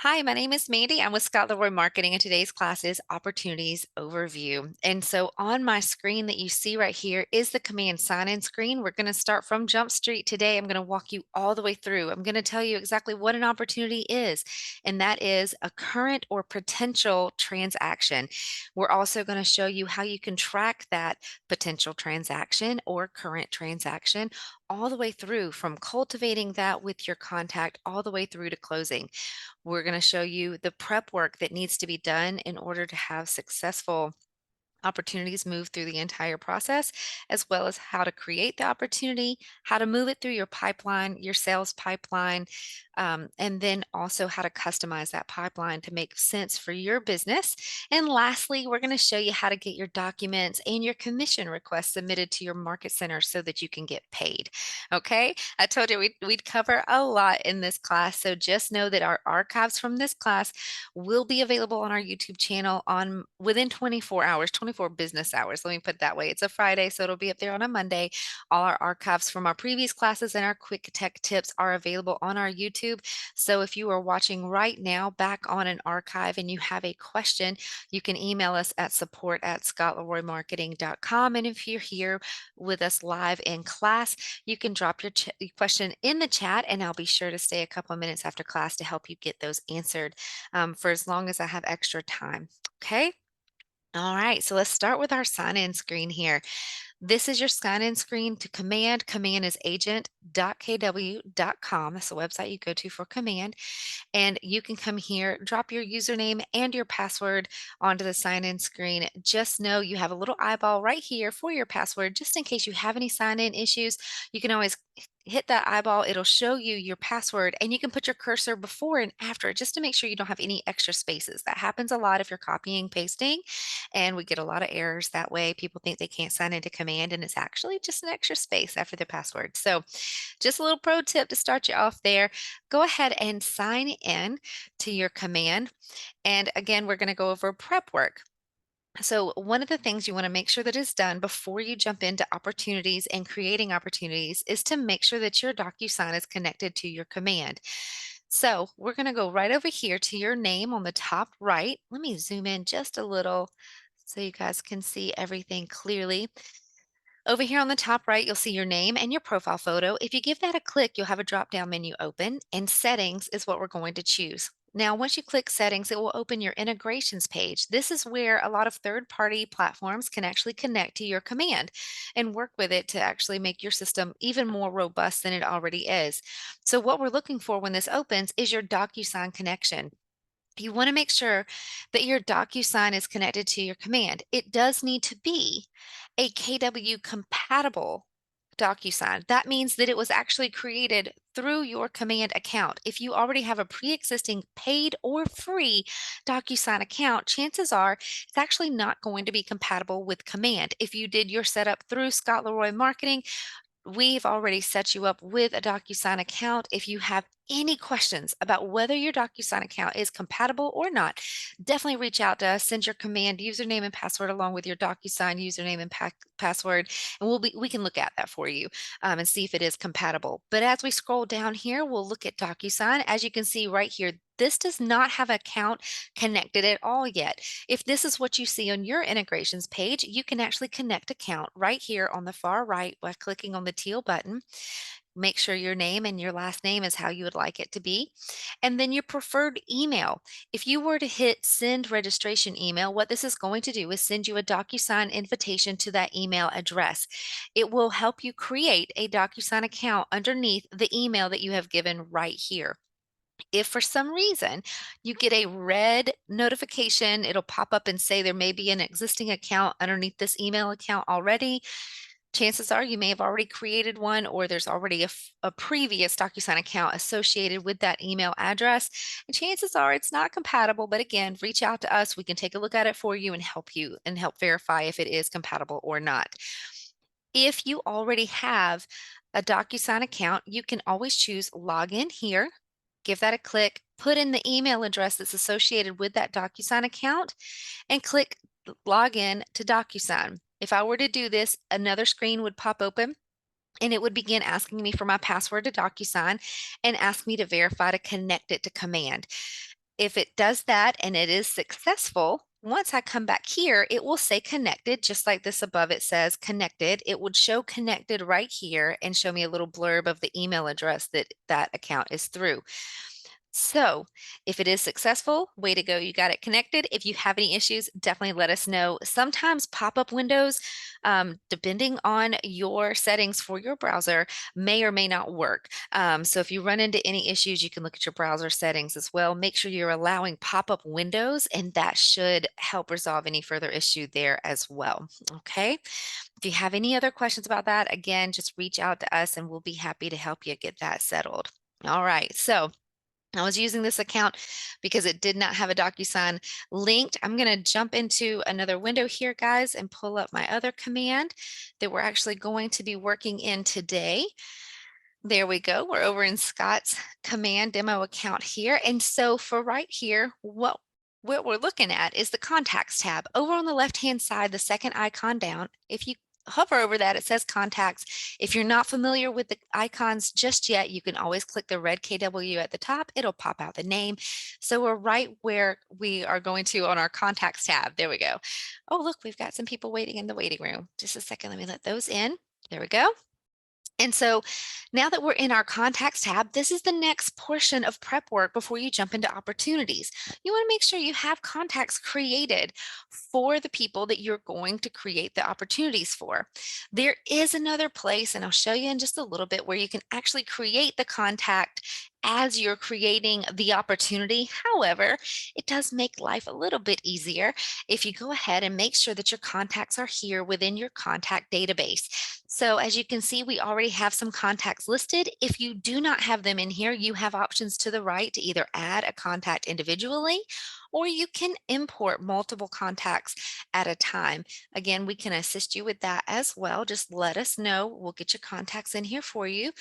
Hi, my name is Mandy. I'm with Scott Leroy Marketing, and today's class is Opportunities Overview. And so on my screen that you see right here is the command sign-in screen. We're going to start from Jump Street today. I'm going to walk you all the way through. I'm going to tell you exactly what an opportunity is, and that is a current or potential transaction. We're also going to show you how you can track that potential transaction or current transaction all the way through from cultivating that with your contact all the way through to closing. We're going to show you the prep work that needs to be done in order to have successful opportunities move through the entire process, as well as how to create the opportunity, how to move it through your pipeline, your sales pipeline, and then also how to customize that pipeline to make sense for your business. And lastly, we're going to show you how to get your documents and your commission requests submitted to your market center so that you can get paid. Okay, I told you we'd cover a lot in this class, so just know that our archives from this class will be available on our YouTube channel on within 24 hours, 24 business hours. Let me put it that way. It's a Friday, so it'll be up there on a Monday. All our archives from our previous classes and our quick tech tips are available on our YouTube. So if you are watching right now back on an archive and you have a question, you can email us at support@scottleroymarketing.com. And if you're here with us live in class, you can drop your question in the chat, and I'll be sure to stay a couple of minutes after class to help you get those answered for as long as I have extra time. Okay. All right, so let's start with our sign-in screen here. This is your sign-in screen to Command. Command is agent.kw.com. That's the website you go to for Command. And you can come here, drop your username and your password onto the sign-in screen. Just know you have a little eyeball right here for your password, just in case you have any sign-in issues. You can always hit that eyeball. It'll show you your password, and you can put your cursor before and after just to make sure you don't have any extra spaces. That happens a lot if you're copying, pasting, and we get a lot of errors that way. People think they can't sign into Command, and it's actually just an extra space after the password. So just a little pro tip to start you off there. Go ahead and sign in to your Command. And again, we're going to go over prep work. So one of the things you want to make sure that is done before you jump into opportunities and creating opportunities is to make sure that your DocuSign is connected to your Command. So we're going to go right over here to your name on the top right. Let me zoom in just a little so you guys can see everything clearly. Over here on the top right, you'll see your name and your profile photo. If you give that a click, you'll have a drop-down menu open, and settings is what we're going to choose. Now, once you click settings, it will open your integrations page. This is where a lot of third-party platforms can actually connect to your command and work with it to actually make your system even more robust than it already is. So what we're looking for when this opens is your DocuSign connection. You want to make sure that your DocuSign is connected to your command. It does need to be a KW compatible DocuSign. That means that it was actually created through your command account. If you already have a pre-existing paid or free DocuSign account, chances are it's actually not going to be compatible with command. If you did your setup through Scott Leroy Marketing, we've already set you up with a DocuSign account. If you have any questions about whether your DocuSign account is compatible or not, definitely reach out to us. Send your command username and password along with your DocuSign username and password, and we can look at that for you and see if it is compatible. But as we scroll down here, we'll look at DocuSign. As you can see right here, this does not have an account connected at all yet. If this is what you see on your integrations page, you can actually connect account right here on the far right by clicking on the teal button. Make sure your name and your last name is how you would like it to be. And then your preferred email. If you were to hit send registration email, what this is going to do is send you a DocuSign invitation to that email address. It will help you create a DocuSign account underneath the email that you have given right here. If for some reason you get a red notification, it'll pop up and say there may be an existing account underneath this email account already. Chances are you may have already created one, or there's already a previous DocuSign account associated with that email address. And chances are it's not compatible, but again, reach out to us. We can take a look at it for you and help verify if it is compatible or not. If you already have a DocuSign account, you can always choose login here. Give that a click, put in the email address that's associated with that DocuSign account, and click login to DocuSign. If I were to do this, another screen would pop open and it would begin asking me for my password to DocuSign and ask me to verify to connect it to command. If it does that and it is successful, once I come back here, it will say connected, just like this above it says connected. It would show connected right here and show me a little blurb of the email address that that account is through. So if it is successful, way to go, you got it connected. If you have any issues, definitely let us know. Sometimes pop-up windows, depending on your settings for your browser, may or may not work. So if you run into any issues, you can look at your browser settings as well. Make sure you're allowing pop-up windows, and that should help resolve any further issue there as well. Okay. If you have any other questions about that, again, just reach out to us and we'll be happy to help you get that settled. All right. So I was using this account because it did not have a DocuSign linked. I'm going to jump into another window here, guys, and pull up my other command that we're actually going to be working in today. There we go. We're over in Scott's command demo account here. And so for right here, what we're looking at is the contacts tab. Over on the left-hand side, the second icon down, if you hover over that, it says contacts. If you're not familiar with the icons just yet, you can always click the red KW at the top. It'll pop out the name. So we're right where we are going to on our contacts tab. There we go. Oh, look, we've got some people waiting in the waiting room. Just a second. Let me let those in. There we go. And so now that we're in our contacts tab, this is the next portion of prep work before you jump into opportunities. You want to make sure you have contacts created for the people that you're going to create the opportunities for. There is another place, and I'll show you in just a little bit, where you can actually create the contact as you're creating the opportunity. However, it does make life a little bit easier if you go ahead and make sure that your contacts are here within your contact database. So as you can see, we already have some contacts listed. If you do not have them in here, you have options to the right to either add a contact individually, or you can import multiple contacts at a time. Again, we can assist you with that as well. Just let us know. We'll get your contacts in here for you.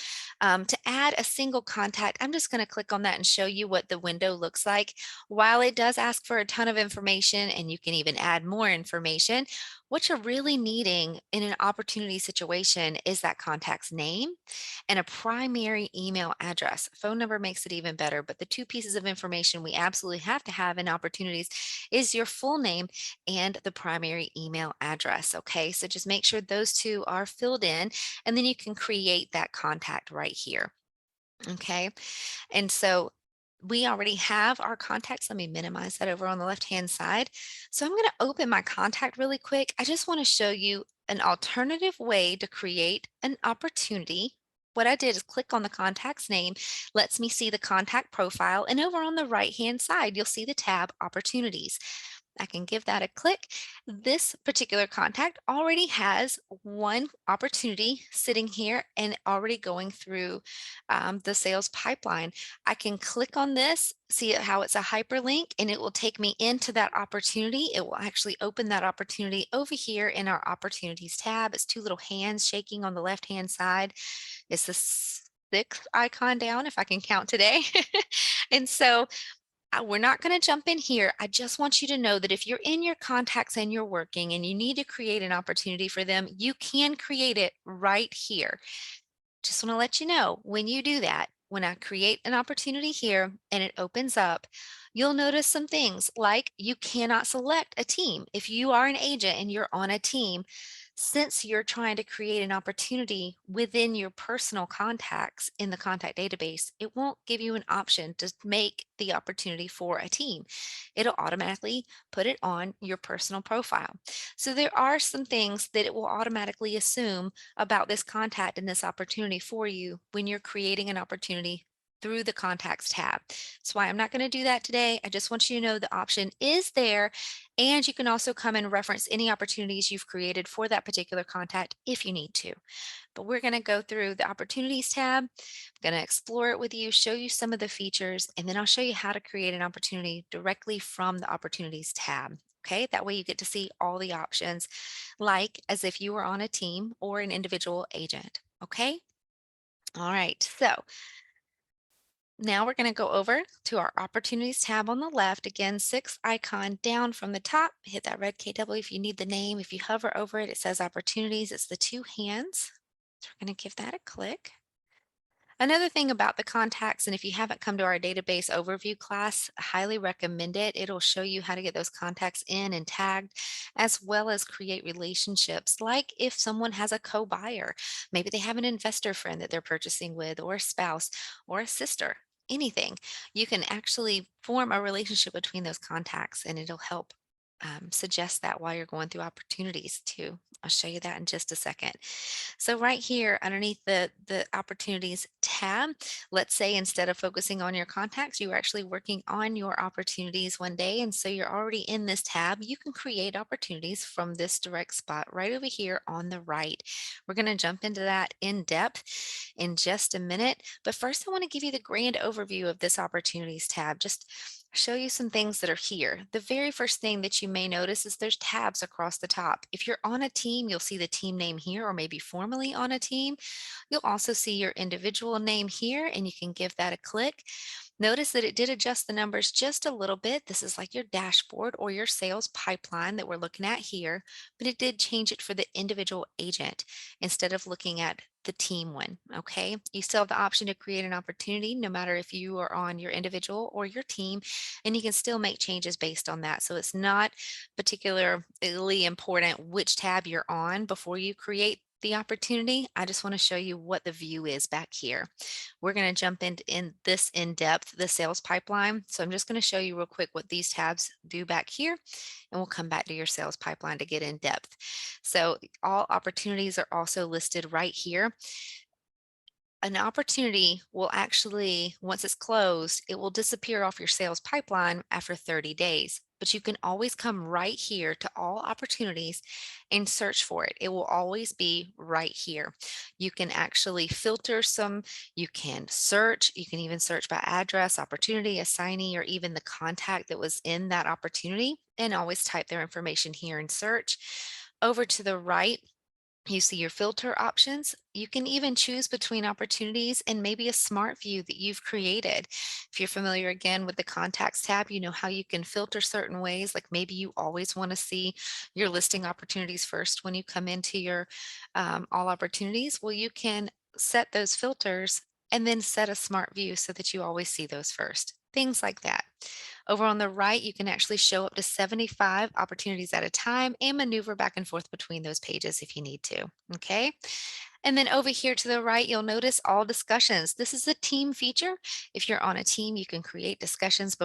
To add a single contact, I'm just going to click on that and show you what the window looks like. While it does ask for a ton of information, and you can even add more information, what you're really needing in an opportunity situation is that contact's name and a primary email address. Phone number makes it even better, but the two pieces of information we absolutely have to have in opportunities is your full name and the primary email address. Okay, so just make sure those two are filled in, and then you can create that contact right here. Okay, and so we already have our contacts. Let me minimize that over on the left-hand side. So I'm going to open my contact really quick. I just want to show you an alternative way to create an opportunity. What I did is click on the contact's name, lets me see the contact profile, and over on the right-hand side, you'll see the tab Opportunities. I can give that a click. This particular contact already has one opportunity sitting here and already going through the sales pipeline. I can click on this, see how it's a hyperlink, and it will take me into that opportunity. It will actually open that opportunity over here in our opportunities tab. It's two little hands shaking on the left-hand side. It's the sixth icon down, if I can count today. And so we're not going to jump in here. I just want you to know that if you're in your contacts and you're working and you need to create an opportunity for them, you can create it right here. Just want to let you know, when you do that, when I create an opportunity here and it opens up, you'll notice some things like you cannot select a team. If you are an agent and you're on a team, since you're trying to create an opportunity within your personal contacts in the contact database, it won't give you an option to make the opportunity for a team. It'll automatically put it on your personal profile. So there are some things that it will automatically assume about this contact and this opportunity for you when you're creating an opportunity through the contacts tab. That's why I'm not going to do that today. I just want you to know the option is there, and you can also come and reference any opportunities you've created for that particular contact if you need to. But we're going to go through the opportunities tab. I'm going to explore it with you, show you some of the features, and then I'll show you how to create an opportunity directly from the opportunities tab. Okay, that way you get to see all the options, like as if you were on a team or an individual agent. Okay, all right, so now we're going to go over to our opportunities tab on the left. Again, sixth icon down from the top, hit that red KW if you need the name. If you hover over it, it says opportunities. It's the two hands. So we're going to give that a click. Another thing about the contacts, and if you haven't come to our database overview class, I highly recommend it. It'll show you how to get those contacts in and tagged, as well as create relationships. Like if someone has a co-buyer, maybe they have an investor friend that they're purchasing with, or a spouse, or a sister, anything. You can actually form a relationship between those contacts, and it'll help suggest that while you're going through opportunities too. I'll show you that in just a second. So right here underneath the opportunities tab, let's say instead of focusing on your contacts, you were actually working on your opportunities one day. And so you're already in this tab. You can create opportunities from this direct spot right over here on the right. We're going to jump into that in depth in just a minute. But first, I want to give you the grand overview of this opportunities tab. Just show you some things that are here. The very first thing that you may notice is there's tabs across the top. If you're on a team, you'll see the team name here, or maybe formally on a team. You'll also see your individual name here, and you can give that a click. Notice that it did adjust the numbers just a little bit. This is like your dashboard or your sales pipeline that we're looking at here, but it did change it for the individual agent instead of looking at the team one. Okay. You still have the option to create an opportunity no matter if you are on your individual or your team, and you can still make changes based on that. So it's not particularly important which tab you're on before you create the opportunity. I just want to show you what the view is back here. We're going to jump into in this in depth, the sales pipeline. So I'm just going to show you real quick what these tabs do back here, and we'll come back to your sales pipeline to get in depth. So all opportunities are also listed right here. An opportunity will actually, once it's closed, it will disappear off your sales pipeline after 30 days. But you can always come right here to all opportunities and search for it. It will always be right here. You can actually filter some, you can search, you can even search by address, opportunity, assignee, or even the contact that was in that opportunity, and always type their information here and search. Over to the right, you see your filter options. You can even choose between opportunities and maybe a smart view that you've created. If you're familiar again with the contacts tab, you know how you can filter certain ways. Like maybe you always want to see your listing opportunities first when you come into your all opportunities. Well, you can set those filters and then set a smart view so that you always see those first. Things like that. Over on the right, you can actually show up to 75 opportunities at a time and maneuver back and forth between those pages if you need to. Okay. And then over here to the right, you'll notice all discussions. This is a team feature. If you're on a team, you can create discussions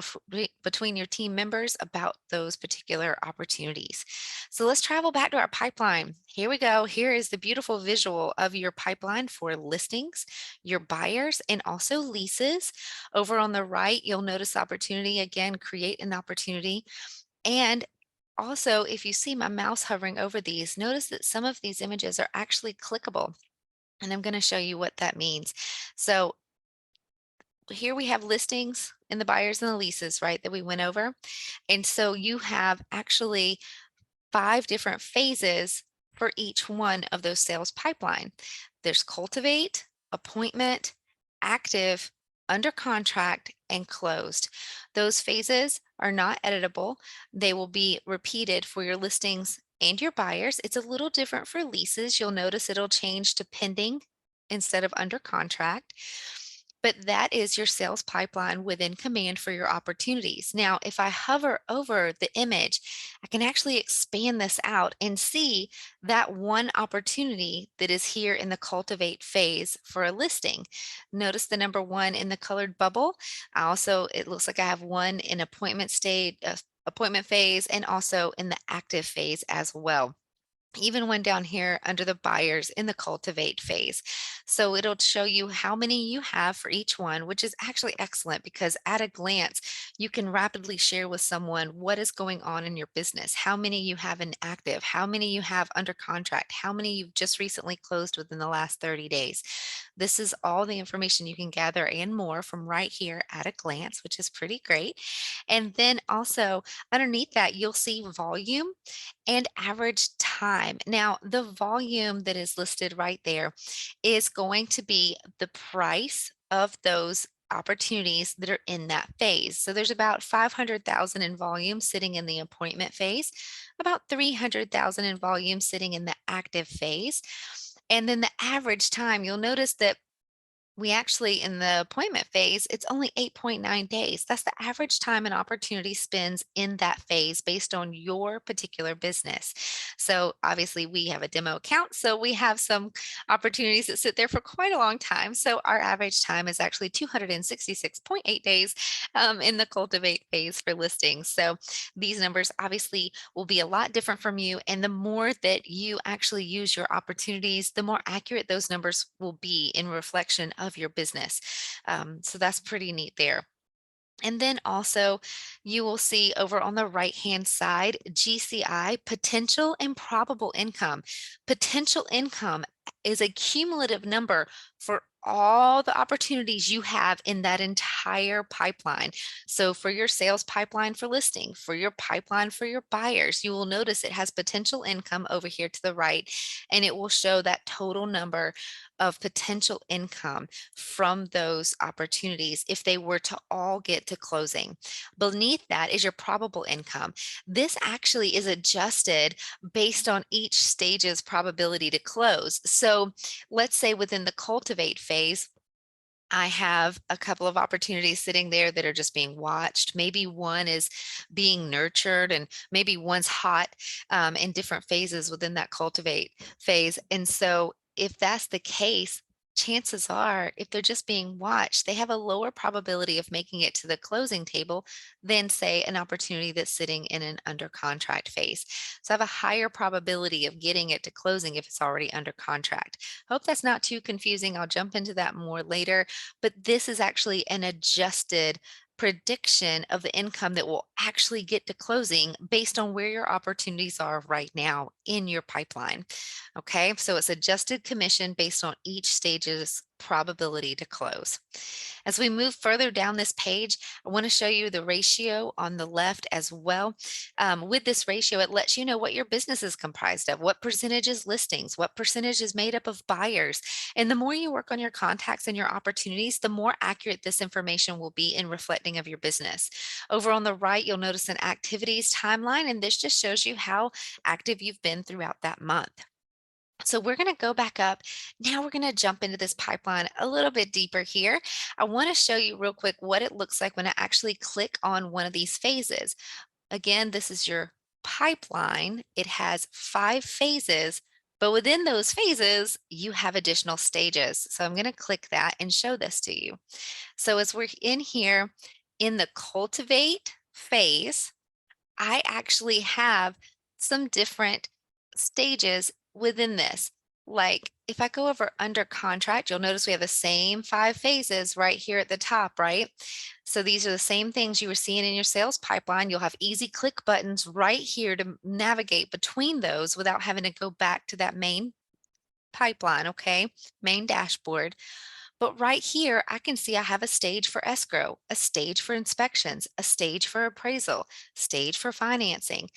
between your team members about those particular opportunities. So let's travel back to our pipeline. Here we go. Here is the beautiful visual of your pipeline for listings, your buyers, and also leases. Over on the right, you'll notice opportunity. Again, create an opportunity. And also, if you see my mouse hovering over these, notice that some of these images are actually clickable. And I'm going to show you what that means. So here we have listings and the buyers and the leases, right, that we went over. And so you have actually 5 different phases for each one of those sales pipeline. There's cultivate, appointment, active, under contract, and closed. Those phases are not editable. They will be repeated for your listings and your buyers. It's a little different for leases. You'll notice it'll change to pending instead of under contract. But that is your sales pipeline within Command for your opportunities. Now, if I hover over the image, I can actually expand this out and see that one opportunity that is here in the cultivate phase for a listing. Notice the number 1 in the colored bubble. I also, it looks like I have one in appointment state, appointment phase, and also in the active phase as well. Even one down here under the buyers in the cultivate phase. So it'll show you how many you have for each one, which is actually excellent because at a glance, you can rapidly share with someone what is going on in your business, how many you have in active, how many you have under contract, how many you've just recently closed within the last 30 days. This is all the information you can gather and more from right here at a glance, which is pretty great. And then also underneath that, you'll see volume and average time. Now, the volume that is listed right there is going to be the price of those opportunities that are in that phase. So there's about 500,000 in volume sitting in the appointment phase, about 300,000 in volume sitting in the active phase. And then the average time, you'll notice that We actually, in the appointment phase, it's only 8.9 days. That's the average time an opportunity spends in that phase based on your particular business. So, obviously, we have a demo account. So, we have some opportunities that sit there for quite a long time. So, our average time is actually 266.8 days in the cultivate phase for listings. So, these numbers obviously will be a lot different from you. And the more that you actually use your opportunities, the more accurate those numbers will be in reflection of your business. So that's pretty neat there. And then also, you will see over on the right-hand side, GCI, potential and probable income. Potential income is a cumulative number for all the opportunities you have in that entire pipeline. So for your sales pipeline for listing, for your pipeline for your buyers, you will notice it has potential income over here to the right, and it will show that total number of potential income from those opportunities if they were to all get to closing. Beneath that is your probable income. This actually is adjusted based on each stage's probability to close. So let's say within the cultivate phase, I have a couple of opportunities sitting there that are just being watched. Maybe one is being nurtured, and maybe one's hot in different phases within that cultivate phase. And so, if that's the case, chances are, if they're just being watched, they have a lower probability of making it to the closing table than, say, an opportunity that's sitting in an under contract phase. So, I have a higher probability of getting it to closing if it's already under contract. Hope that's not too confusing. I'll jump into that more later, but this is actually an adjusted prediction of the income that will actually get to closing based on where your opportunities are right now in your pipeline. Okay, so it's adjusted commission based on each stage's probability to close. As we move further down this page, I want to show you the ratio on the left as well. With this ratio, it lets you know what your business is comprised of, what percentage is listings, what percentage is made up of buyers. And the more you work on your contacts and your opportunities, the more accurate this information will be in reflecting of your business. Over on the right, you'll notice an activities timeline, and this just shows you how active you've been throughout that month. So we're going to go back up. Now we're going to jump into this pipeline a little bit deeper here. I want to show you real quick what it looks like when I actually click on one of these phases. Again, this is your pipeline. It has 5 phases, but within those phases, you have additional stages. So I'm going to click that and show this to you. So as we're in here in the cultivate phase, I actually have some different stages within this. Like if I go over under contract, you'll notice we have the same 5 phases right here at the top, right? So these are the same things you were seeing in your sales pipeline. You'll have easy click buttons right here to navigate between those without having to go back to that main pipeline, okay? Main dashboard. But right here, I can see I have a stage for escrow, a stage for inspections, a stage for appraisal, stage for financing.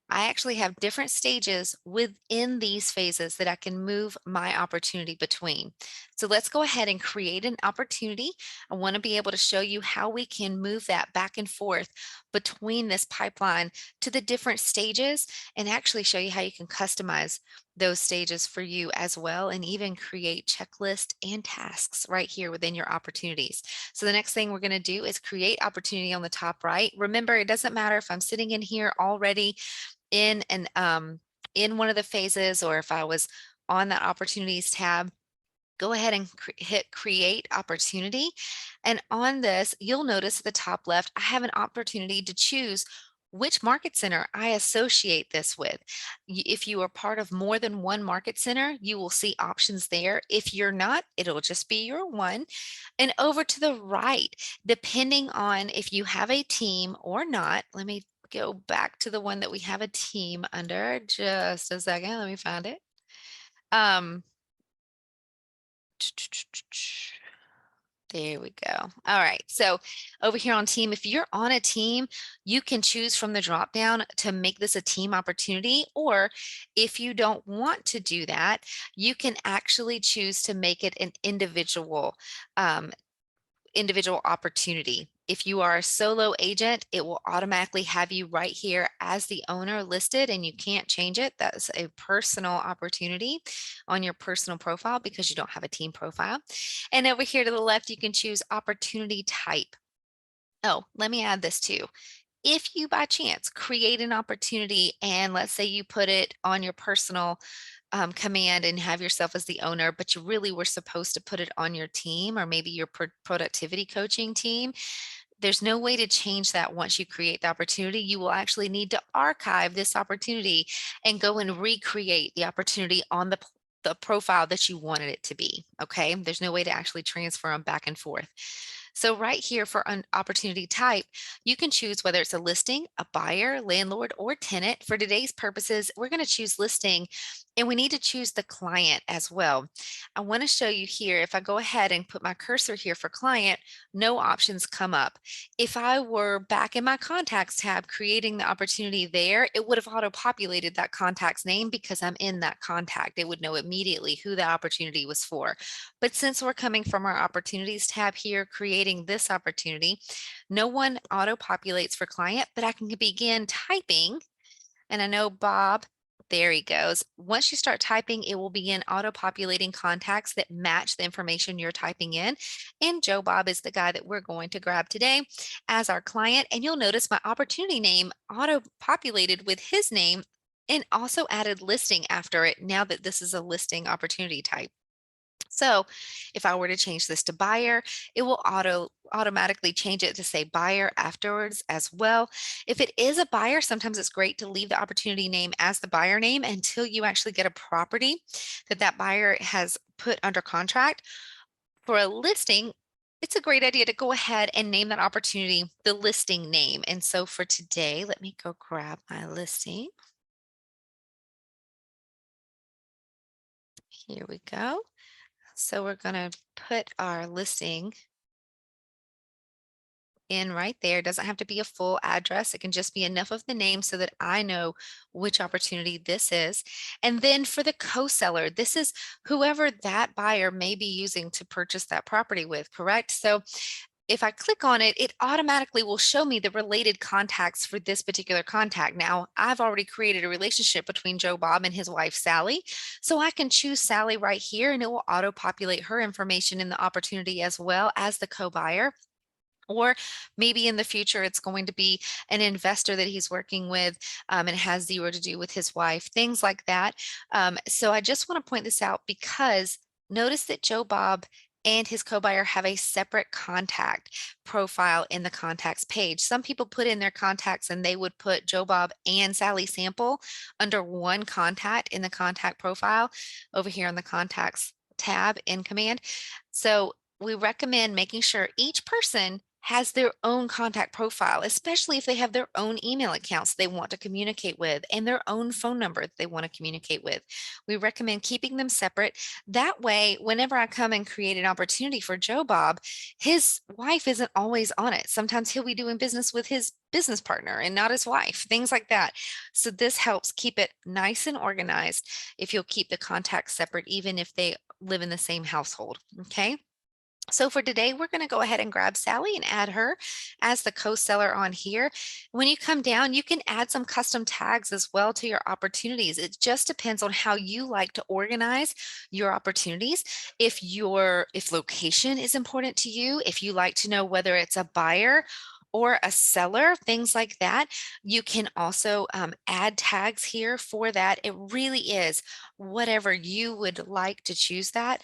I actually have different stages within these phases that I can move my opportunity between. So let's go ahead and create an opportunity. I want to be able to show you how we can move that back and forth between this pipeline to the different stages, and actually show you how you can customize those stages for you as well, and even create checklists and tasks right here within your opportunities. So the next thing we're going to do is create opportunity on the top right. Remember, it doesn't matter if I'm sitting in here already in an in one of the phases, or if I was on that opportunities tab, go ahead and hit create opportunity. And on this, you'll notice at the top left, I have an opportunity to choose which market center I associate this with. If you are part of more than one market center, you will see options there. If you're not, it'll just be your one. And over to the right, depending on if you have a team or not, let me go back to the one that we have a team under. Just a second, let me find it. Um, There we go. All right. So over here on team, if you're on a team, you can choose from the drop down to make this a team opportunity. Or if you don't want to do that, you can actually choose to make it an individual individual opportunity. If you are a solo agent, it will automatically have you right here as the owner listed and you can't change it. That's a personal opportunity on your personal profile because you don't have a team profile. And over here to the left, you can choose opportunity type. Oh, let me add this too. If you by chance create an opportunity and let's say you put it on your personal command and have yourself as the owner, but you really were supposed to put it on your team or maybe your productivity coaching team, there's no way to change that once you create the opportunity. You will actually need to archive this opportunity and go and recreate the opportunity on the profile that you wanted it to be. Okay. There's no way to actually transfer them back and forth. So right here for an opportunity type, you can choose whether it's a listing, a buyer, landlord, or tenant. For today's purposes, we're going to choose listing and we need to choose the client as well. I want to show you here, if I go ahead and put my cursor here for client, no options come up. If I were back in my contacts tab creating the opportunity there, it would have auto-populated that contact's name because I'm in that contact. It would know immediately who the opportunity was for. But since we're coming from our opportunities tab here, creating this opportunity, no one auto-populates for client, but I can begin typing. And I know Bob, there he goes. Once you start typing, it will begin auto-populating contacts that match the information you're typing in. And Joe Bob is the guy that we're going to grab today as our client. And you'll notice my opportunity name auto-populated with his name and also added listing after it now that this is a listing opportunity type. So if I were to change this to buyer, it will automatically change it to say buyer afterwards as well. If it is a buyer, sometimes it's great to leave the opportunity name as the buyer name until you actually get a property that that buyer has put under contract. For a listing, it's a great idea to go ahead and name that opportunity the listing name. And so for today, let me go grab my listing. Here we go. So we're going to put our listing in right there. It doesn't have to be a full address. It can just be enough of the name so that I know which opportunity this is. And then for the co-seller, this is whoever that buyer may be using to purchase that property with, correct? So if I click on it, it automatically will show me the related contacts for this particular contact. Now, I've already created a relationship between Joe Bob and his wife, Sally. So I can choose Sally right here and it will auto-populate her information in the opportunity as well as the co-buyer. Or maybe in the future, it's going to be an investor that he's working with and has zero to do with his wife, things like that. So I just want to point this out because notice that Joe Bob and his co-buyer have a separate contact profile in the contacts page. Some people put in their contacts and they would put Joe Bob and Sally Sample under one contact in the contact profile over here on the contacts tab in command. So we recommend making sure each person has their own contact profile, especially if they have their own email accounts they want to communicate with and their own phone number they want to communicate with. We recommend keeping them separate. That way, whenever I come and create an opportunity for Joe Bob, his wife isn't always on it. Sometimes he'll be doing business with his business partner and not his wife, things like that. So this helps keep it nice and organized if you'll keep the contacts separate, even if they live in the same household. Okay. So for today, we're going to go ahead and grab Sally and add her as the co-seller on here. When you come down, you can add some custom tags as well to your opportunities. It just depends on how you like to organize your opportunities. If location is important to you, if you like to know whether it's a buyer or a seller, things like that, you can also add tags here for that. It really is whatever you would like to choose that.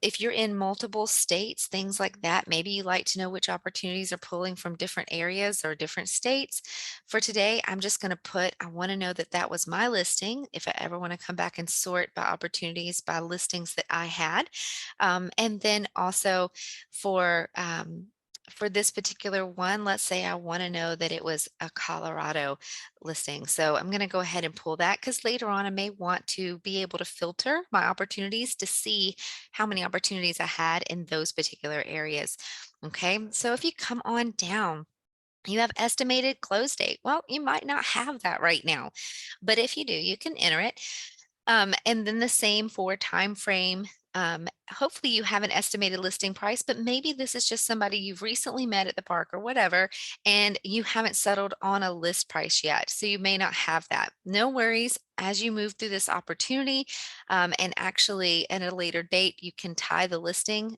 If you're in multiple states, things like that, maybe you like to know which opportunities are pulling from different areas or different states. For today, I'm just going to put, I want to know that that was my listing. If I ever want to come back and sort by opportunities by listings that I had. And then also for this particular one, let's say I want to know that it was a Colorado listing. So I'm going to go ahead and pull that because later on I may want to be able to filter my opportunities to see how many opportunities I had in those particular areas. Okay, so if you come on down, you have estimated close date. Well, you might not have that right now, but if you do, you can enter it. And then the same for time frame. Hopefully you have an estimated listing price, but maybe this is just somebody you've recently met at the park or whatever, and you haven't settled on a list price yet. So you may not have that. No worries. As you move through this opportunity, and actually at a later date, you can tie the listing,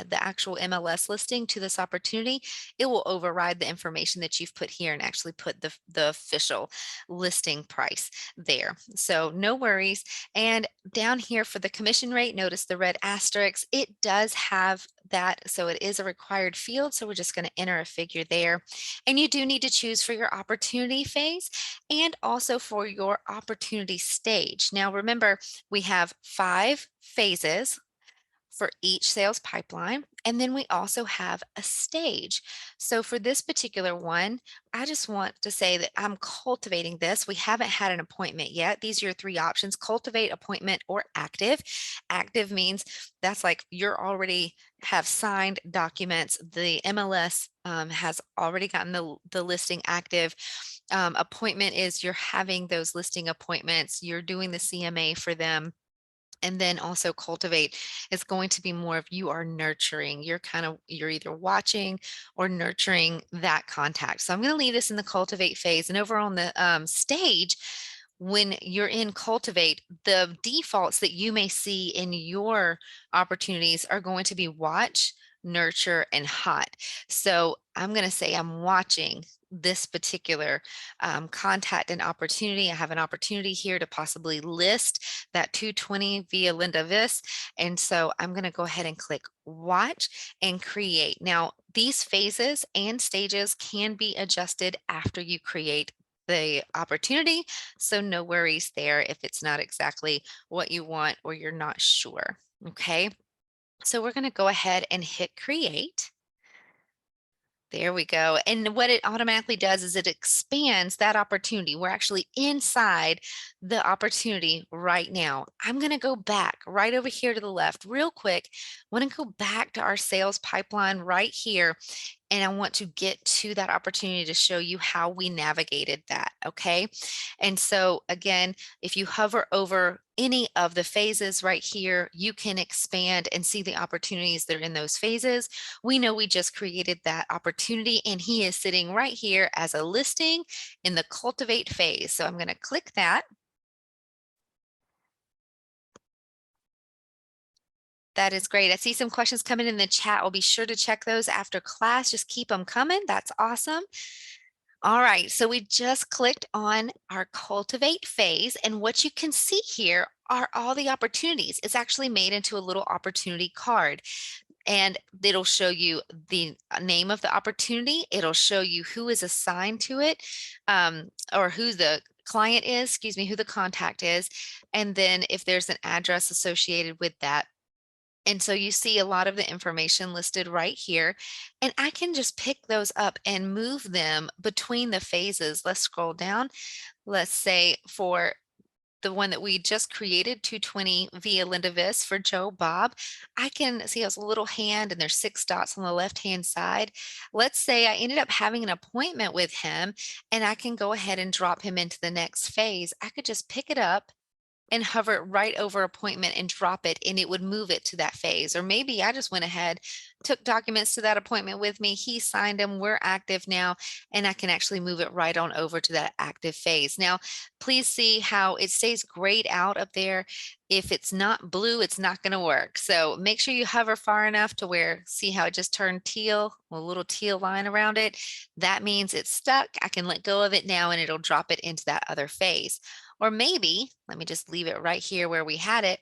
the actual MLS listing to this opportunity. It will override the information that you've put here and actually put the official listing price there. So no worries. And down here for the commission rate, notice the red asterisk. It does have that, so it is a required field. So we're just going to enter a figure there. And you do need to choose for your opportunity phase and also for your opportunity stage. Now remember, we have 5 phases for each sales pipeline. And then we also have a stage. So for this particular one, I just want to say that I'm cultivating this. We haven't had an appointment yet. These are your 3 options: cultivate, appointment, or active. Active means that's like you're already have signed documents. The MLS has already gotten the listing active. Appointment is you're having those listing appointments. You're doing the CMA for them. And then also cultivate is going to be more of you are nurturing. You're either watching or nurturing that contact. So I'm going to leave this in the cultivate phase. And over on the stage, when you're in cultivate, the defaults that you may see in your opportunities are going to be watch, nurture, and hot. So I'm going to say I'm watching this particular contact and opportunity. I have an opportunity here to possibly list that 220 via Linda Vis. And so I'm going to go ahead and click watch and create. Now, these phases and stages can be adjusted after you create the opportunity. So no worries there if it's not exactly what you want or you're not sure. Okay. So we're going to go ahead and hit create. There we go. And what it automatically does is it expands that opportunity. We're actually inside the opportunity right now. I'm going to go back right over here to the left real quick. I want to go back to our sales pipeline right here. And I want to get to that opportunity to show you how we navigated that. Okay. And so again, if you hover over any of the phases right here, you can expand and see the opportunities that are in those phases. We know we just created that opportunity and he is sitting right here as a listing in the cultivate phase. So I'm going to click that. That is great. I see some questions coming in the chat. We'll be sure to check those after class. Just keep them coming. That's awesome. All right, so we just clicked on our cultivate phase, and what you can see here are all the opportunities. It's actually made into a little opportunity card, and it'll show you the name of the opportunity. It'll show you who is assigned to it, or who the client is, excuse me, who the contact is, and then if there's an address associated with that. And so you see a lot of the information listed right here, and I can just pick those up and move them between the phases. Let's scroll down. Let's say for the one that we just created, 220 via Linda Vis for Joe Bob, I can see his little hand and there's 6 dots on the left-hand side. Let's say I ended up having an appointment with him and I can go ahead and drop him into the next phase. I could just pick it up and hover right over appointment and drop it, and it would move it to that phase. Or maybe I just went ahead, took documents to that appointment with me, he signed them, we're active now, and I can actually move it right on over to that active phase. Now, please see how it stays grayed out up there. If it's not blue, it's not going to work. So make sure you hover far enough to where, see how it just turned teal, a little teal line around it. That means it's stuck. I can let go of it now and it'll drop it into that other phase. Or maybe, let me just leave it right here where we had it.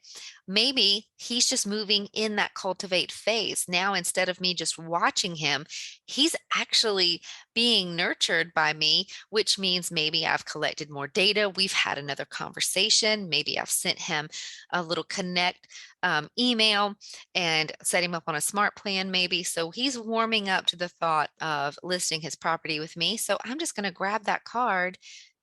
Maybe he's just moving in that cultivate phase. Now, instead of me just watching him, he's actually being nurtured by me, which means maybe I've collected more data. We've had another conversation. Maybe I've sent him a little connect email and set him up on a smart plan maybe. So he's warming up to the thought of listing his property with me. So I'm just going to grab that card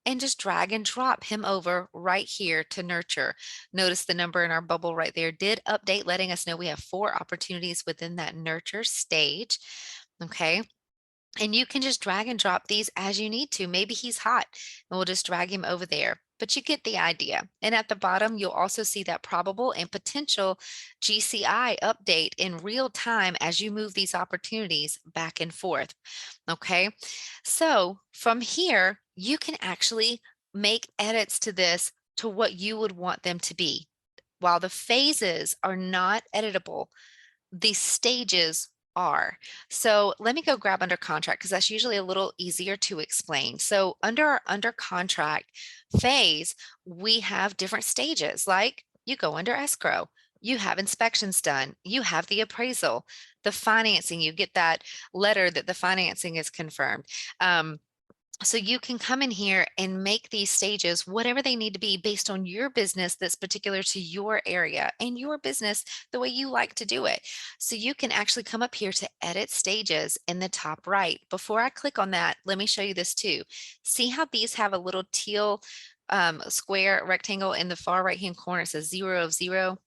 and just drag and drop him over right here to nurture. Notice the number in our bubble right there did update, letting us know we have 4 opportunities within that nurture stage. Okay. And you can just drag and drop these as you need to. Maybe he's hot and we'll just drag him over there. but you get the idea. And at the bottom, you'll also see that probable and potential GCI update in real time as you move these opportunities back and forth. Okay. So from here, you can actually make edits to this to what you would want them to be. While the phases are not editable, the stages are. So let me go grab under contract because that's usually a little easier to explain. So under our under contract phase, we have different stages, like you go under escrow, you have inspections done, you have the appraisal, the financing, you get that letter that the financing is confirmed. So you can come in here and make these stages whatever they need to be based on your business that's particular to your area and your business the way you like to do it. So you can actually come up here to edit stages in the top right. Before I click on that, let me show you this too. See how these have a little teal square rectangle in the far right hand corner. It says 0 of 0.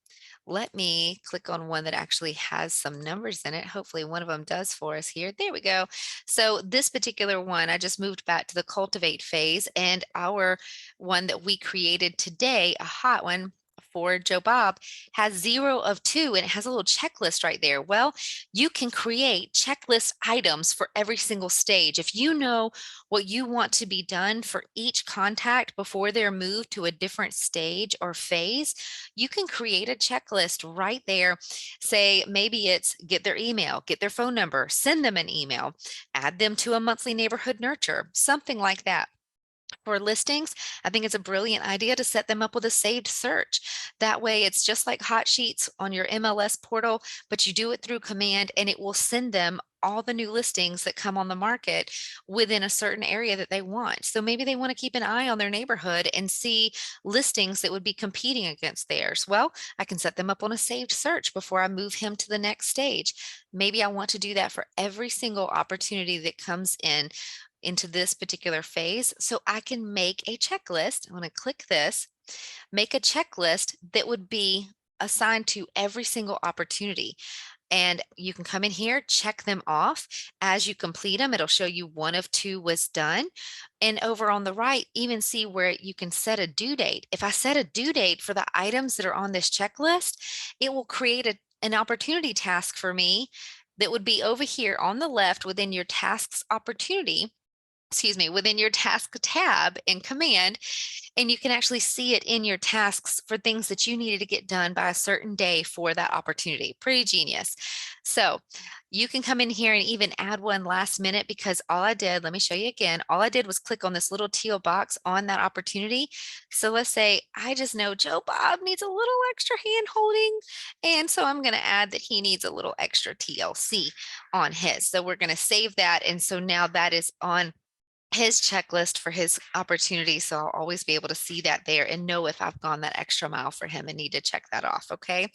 Let me click on one that actually has some numbers in it. Hopefully one of them does for us here. There we go. So this particular one, I just moved back to the cultivate phase, and our one that we created today, a hot one for Joe Bob, has 0 of 2, and it has a little checklist right there. Well, you can create checklist items for every single stage. If you know what you want to be done for each contact before they're moved to a different stage or phase, you can create a checklist right there. Say maybe it's get their email, get their phone number, send them an email, add them to a monthly neighborhood nurture, something like that. For listings, I think it's a brilliant idea to set them up with a saved search. That way, it's just like hot sheets on your MLS portal, but you do it through command and it will send them all the new listings that come on the market within a certain area that they want. So maybe they want to keep an eye on their neighborhood and see listings that would be competing against theirs. Well, I can set them up on a saved search before I move him to the next stage. Maybe I want to do that for every single opportunity that comes in into this particular phase. So I can make a checklist. I'm going to click this, make a checklist that would be assigned to every single opportunity. And you can come in here, check them off. As you complete them, it'll show you 1 of 2 was done. And over on the right, even see where you can set a due date. If I set a due date for the items that are on this checklist, it will create an opportunity task for me that would be over here on the left within your tasks opportunity, within your task tab in command, and you can actually see it in your tasks for things that you needed to get done by a certain day for that opportunity. Pretty genius. So you can come in here and even add one last minute, because all I did, let me show you again, all I did was click on this little teal box on that opportunity. So let's say I just know Joe Bob needs a little extra hand holding, and so I'm going to add that he needs a little extra TLC on his. So we're going to save that, and so now that is on his checklist for his opportunity. So I'll always be able to see that there and know if I've gone that extra mile for him and need to check that off. Okay.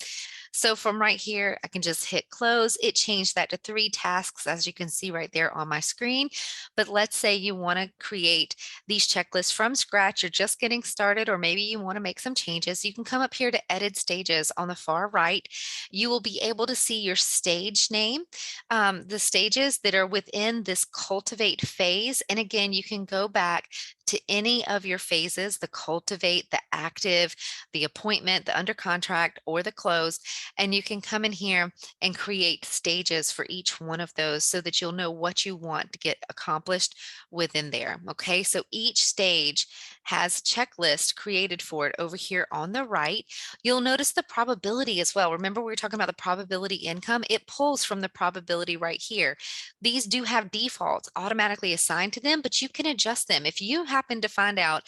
So from right here, I can just hit close. It changed that to 3 tasks, as you can see right there on my screen. But let's say you want to create these checklists from scratch. You're just getting started, or maybe you want to make some changes. You can come up here to edit stages on the far right. You will be able to see your stage name, the stages that are within this cultivate phase. And again, you can go back to any of your phases, the cultivate, the active, the appointment, the under contract, or the closed, and you can come in here and create stages for each one of those so that you'll know what you want to get accomplished within there. Okay, so each stage has checklist created for it over here on the right. You'll notice the probability as well. Remember, we were talking about the probability income. It pulls from the probability right here. These do have defaults automatically assigned to them, but you can adjust them. If you happen to find out,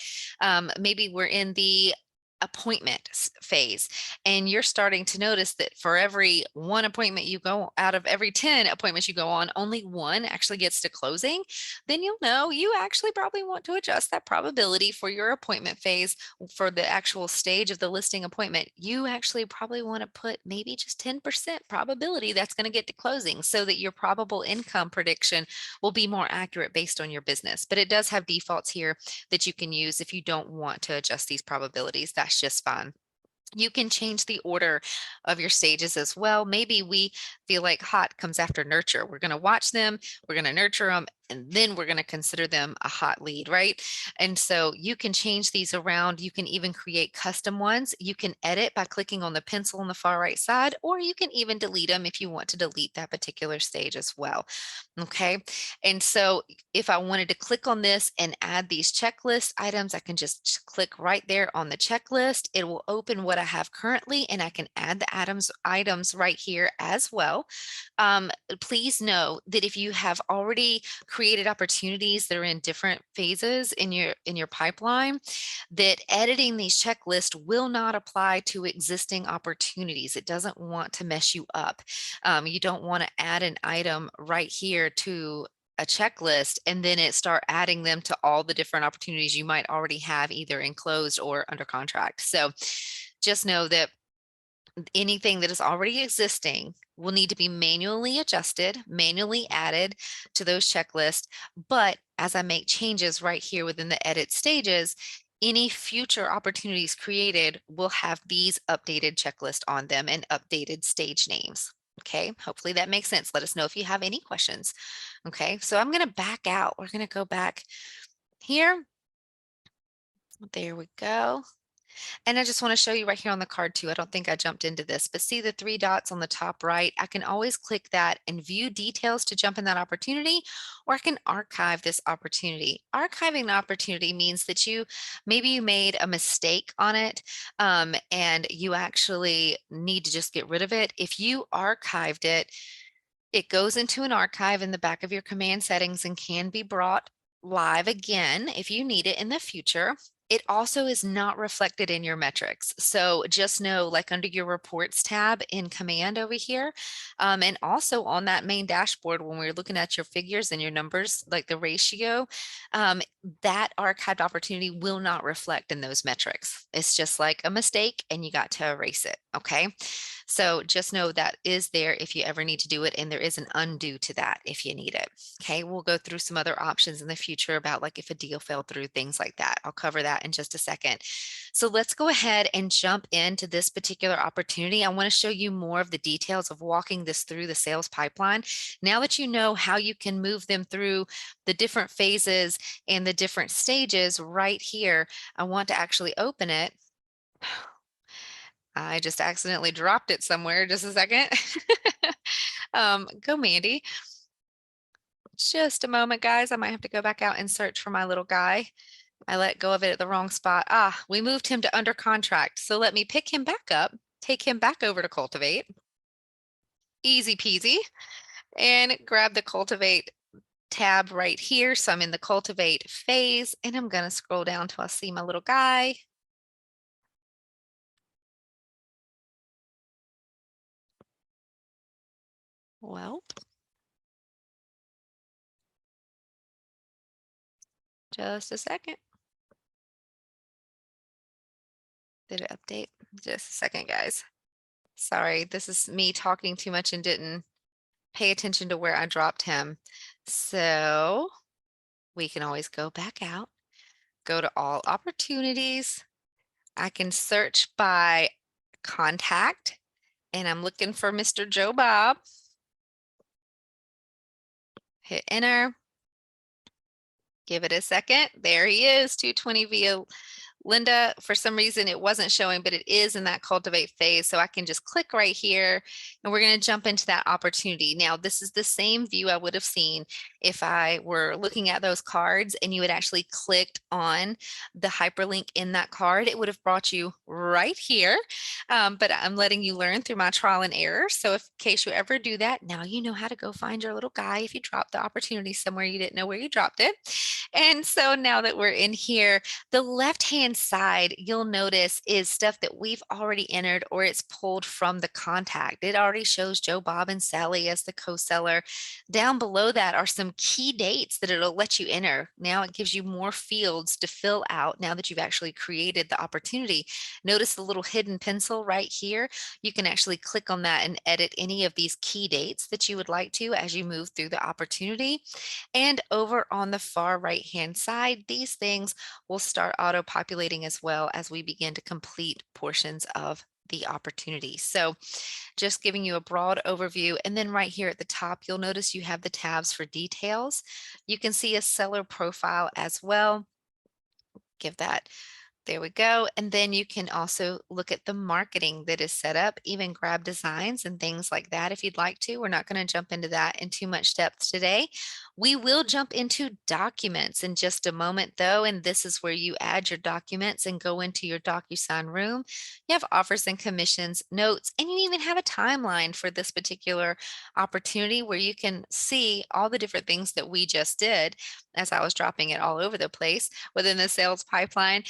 maybe we're in the appointment phase, and you're starting to notice that for every 1 appointment you go, out of every 10 appointments you go on, only 1 actually gets to closing, then you'll know you actually probably want to adjust that probability for your appointment phase. For the actual stage of the listing appointment, you actually probably want to put maybe just 10% probability that's going to get to closing, so that your probable income prediction will be more accurate based on your business. But it does have defaults here that you can use if you don't want to adjust these probabilities. That's just fine. You can change the order of your stages as well. Maybe we feel like hot comes after nurture. We're going to watch them, we're going to nurture them and then we're going to consider them a hot lead, right? And so you can change these around. You can even create custom ones. You can edit by clicking on the pencil on the far right side, or you can even delete them if you want to delete that particular stage as well. Okay. And so if I wanted to click on this and add these checklist items, I can just click right there on the checklist. It will open what I have currently, and I can add the items right here as well. Please know that if you have already created opportunities that are in different phases in your pipeline, that editing these checklists will not apply to existing opportunities. It doesn't want to mess you up. You don't want to add an item right here to a checklist and then it start adding them to all the different opportunities you might already have either enclosed or under contract. So just know that anything that is already existing will need to be manually adjusted, manually added to those checklists. But as I make changes right here within the edit stages, any future opportunities created will have these updated checklists on them and updated stage names. Okay, hopefully that makes sense. Let us know if you have any questions. Okay, so I'm going to back out. We're going to go back here. There we go. And I just want to show you right here on the card too. I don't think I jumped into this, but see the three dots on the top right. I can always click that and view details to jump in that opportunity, or I can archive this opportunity. Archiving the opportunity means that maybe you made a mistake on it and you actually need to just get rid of it. If you archived it, it goes into an archive in the back of your command settings and can be brought live again if you need it in the future. It also is not reflected in your metrics. So just know, like under your reports tab in command over here, and also on that main dashboard, when we're looking at your figures and your numbers, like the ratio, that archived opportunity will not reflect in those metrics. It's just like a mistake and you got to erase it. Okay. So just know that is there if you ever need to do it, and there is an undo to that if you need it. Okay, we'll go through some other options in the future about like if a deal fell through, things like that. I'll cover that in just a second. So let's go ahead and jump into this particular opportunity. I want to show you more of the details of walking this through the sales pipeline. Now that you know how you can move them through the different phases and the different stages right here, I want to actually open it. I just accidentally dropped it somewhere. Just a second. Go Mandy. Just a moment, guys. I might have to go back out and search for my little guy. I let go of it at the wrong spot. We moved him to under contract. So let me pick him back up, take him back over to cultivate. Easy peasy. And grab the cultivate tab right here. So I'm in the cultivate phase and I'm going to scroll down till I see my little guy. Well, just a second. Did it update? Just a second, guys. Sorry, this is me talking too much and didn't pay attention to where I dropped him. So we can always go back out, go to all opportunities. I can search by contact, and I'm looking for Mr. Joe Bob. Hit enter. Give it a second. There he is, 220 via Linda. For some reason it wasn't showing, but it is in that cultivate phase. So I can just click right here and we're going to jump into that opportunity. Now, this is the same view I would have seen if I were looking at those cards and you had actually clicked on the hyperlink in that card. It would have brought you right here. But I'm letting you learn through my trial and error. So if, in case you ever do that, now you know how to go find your little guy if you dropped the opportunity somewhere you didn't know where you dropped it. And so now that we're in here, the left-hand side, you'll notice is stuff that we've already entered or it's pulled from the contact. It already shows Joe, Bob, and Sally as the co-seller. Down below that are some key dates that it'll let you enter. Now it gives you more fields to fill out now that you've actually created the opportunity. Notice the little hidden pencil right here. You can actually click on that and edit any of these key dates that you would like to as you move through the opportunity. And over on the far right-hand side, these things will start auto-populating as well as we begin to complete portions of the opportunity. So just giving you a broad overview. And then right here at the top, you'll notice you have the tabs for details. You can see a seller profile as well. Give that there we go. And then you can also look at the marketing that is set up, even grab designs and things like that if you'd like to. We're not going to jump into that in too much depth today. We will jump into documents in just a moment, though, and this is where you add your documents and go into your DocuSign room. You have offers and commissions, notes, and you even have a timeline for this particular opportunity where you can see all the different things that we just did as I was dropping it all over the place within the sales pipeline.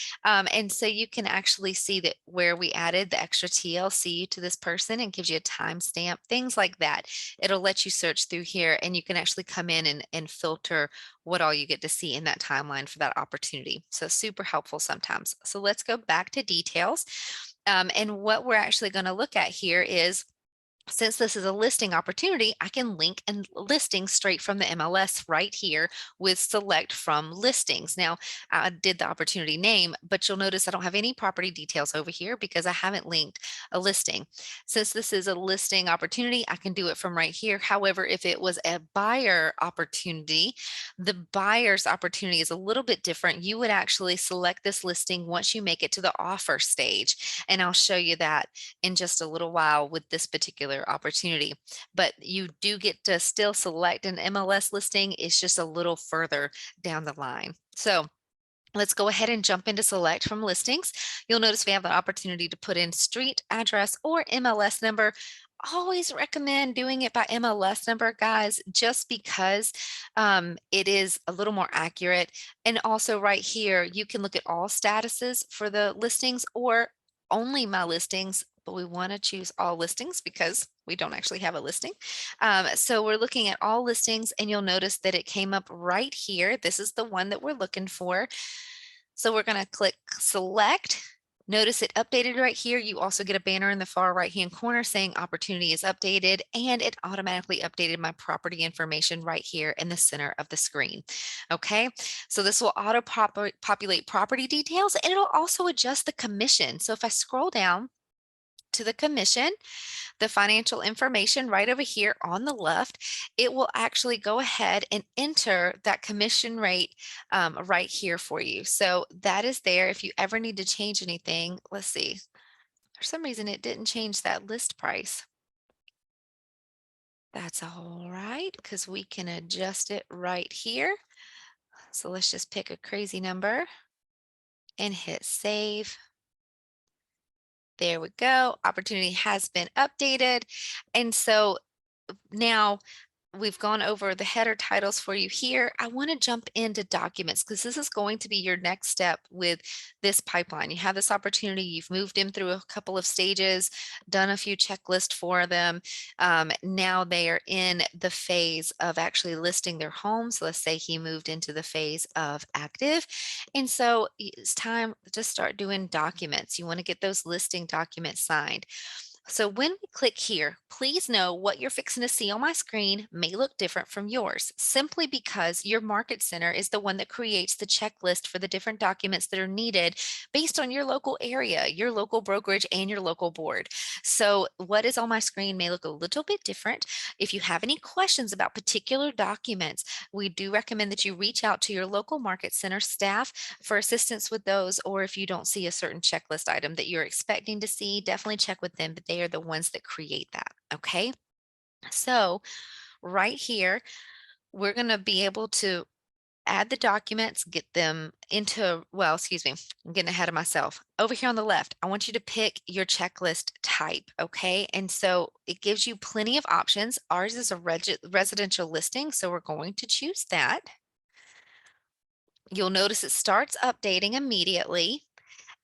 And so you can actually see that where we added the extra TLC to this person and gives you a timestamp, things like that. It'll let you search through here and you can actually come in and filter what all you get to see in that timeline for that opportunity. So super helpful sometimes. So let's go back to details. And what we're actually going to look at here is, since this is a listing opportunity, I can link and listing straight from the MLS right here with select from listings. Now, I did the opportunity name, but you'll notice I don't have any property details over here because I haven't linked a listing. Since this is a listing opportunity, I can do it from right here. However, if it was a buyer opportunity, the buyer's opportunity is a little bit different. You would actually select this listing once you make it to the offer stage. And I'll show you that in just a little while with this particular opportunity. But you do get to still select an MLS listing. It's just a little further down the line. So let's go ahead and jump into select from listings. You'll notice we have the opportunity to put in street address or MLS number. Always recommend doing it by MLS number, guys, just because it is a little more accurate. And also right here, you can look at all statuses for the listings or only my listings, but we want to choose all listings because we don't actually have a listing. So we're looking at all listings and you'll notice that it came up right here. This is the one that we're looking for. So we're going to click select. Notice it updated right here. You also get a banner in the far right-hand corner saying opportunity is updated, and it automatically updated my property information right here in the center of the screen. Okay, so this will auto-populate property details, and it'll also adjust the commission. So if I scroll down to the commission, the financial information right over here on the left, it will actually go ahead and enter that commission rate right here for you. So that is there. If you ever need to change anything, let's see, for some reason it didn't change that list price. That's all right, because we can adjust it right here. So let's just pick a crazy number and hit save. There we go. Opportunity has been updated. And so now we've gone over the header titles for you here. I want to jump into documents because this is going to be your next step with this pipeline. You have this opportunity, you've moved in through a couple of stages, done a few checklists for them. Now they are in the phase of actually listing their home. So let's say he moved into the phase of active. And so it's time to start doing documents. You want to get those listing documents signed. So when we click here, please know what you're fixing to see on my screen may look different from yours, simply because your market center is the one that creates the checklist for the different documents that are needed based on your local area, your local brokerage, and your local board. So what is on my screen may look a little bit different. If you have any questions about particular documents, we do recommend that you reach out to your local market center staff for assistance with those, or if you don't see a certain checklist item that you're expecting to see, definitely check with them, but they are the ones that create that. Okay. So right here, we're going to be able to add the documents, get them into, well, excuse me, I'm getting ahead of myself. Over here on the left, I want you to pick your checklist type. Okay. And so it gives you plenty of options. Ours is a residential listing. So we're going to choose that. You'll notice it starts updating immediately.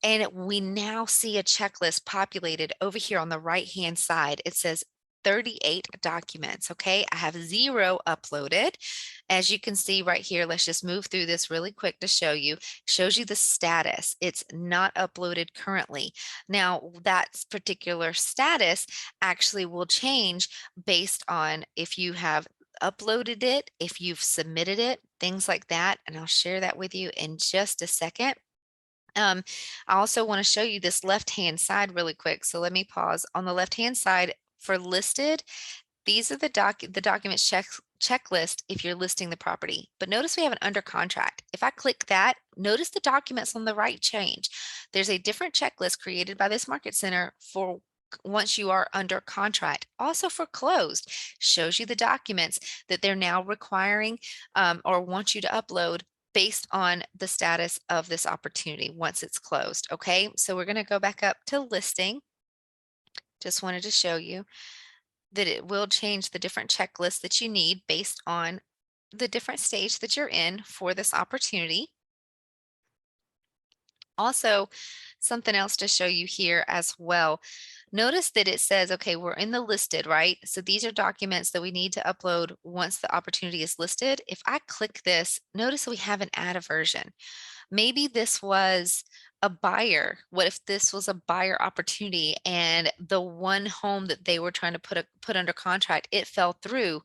And we now see a checklist populated over here on the right-hand side. It says 38 documents, okay? I have 0 uploaded. As you can see right here, let's just move through this really quick to show you. Shows you the status. It's not uploaded currently. Now, that particular status actually will change based on if you have uploaded it, if you've submitted it, things like that. And I'll share that with you in just a second. Um, I also want to show you this left-hand side really quick. So let me pause. On the left-hand side for listed, these are the documents checklist if you're listing the property. But notice we have an under contract. If I click that, notice the documents on the right change. There's a different checklist created by this market center for once you are under contract. Also for closed, shows you the documents that they're now requiring or want you to upload based on the status of this opportunity once it's closed. Okay, so we're going to go back up to listing. Just wanted to show you that it will change the different checklists that you need based on the different stage that you're in for this opportunity. Also, something else to show you here as well. Notice that it says, okay, we're in the listed, right? So these are documents that we need to upload once the opportunity is listed. If I click this, notice we haven't add a version. Maybe this was a buyer. What if this was a buyer opportunity and the one home that they were trying to put under contract, it fell through,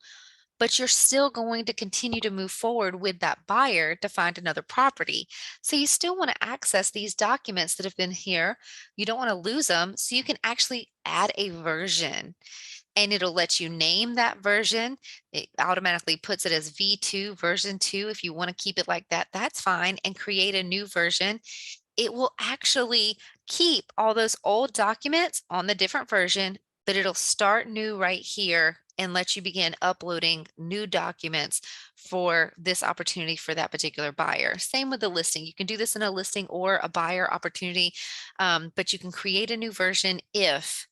but you're still going to continue to move forward with that buyer to find another property. So you still want to access these documents that have been here. You don't want to lose them. So you can actually add a version and it'll let you name that version. It automatically puts it as V2 version 2. If you want to keep it like that, that's fine, and create a new version. It will actually keep all those old documents on the different version, but it'll start new right here and let you begin uploading new documents for this opportunity for that particular buyer. Same with the listing. You can do this in a listing or a buyer opportunity, but you can create a new version if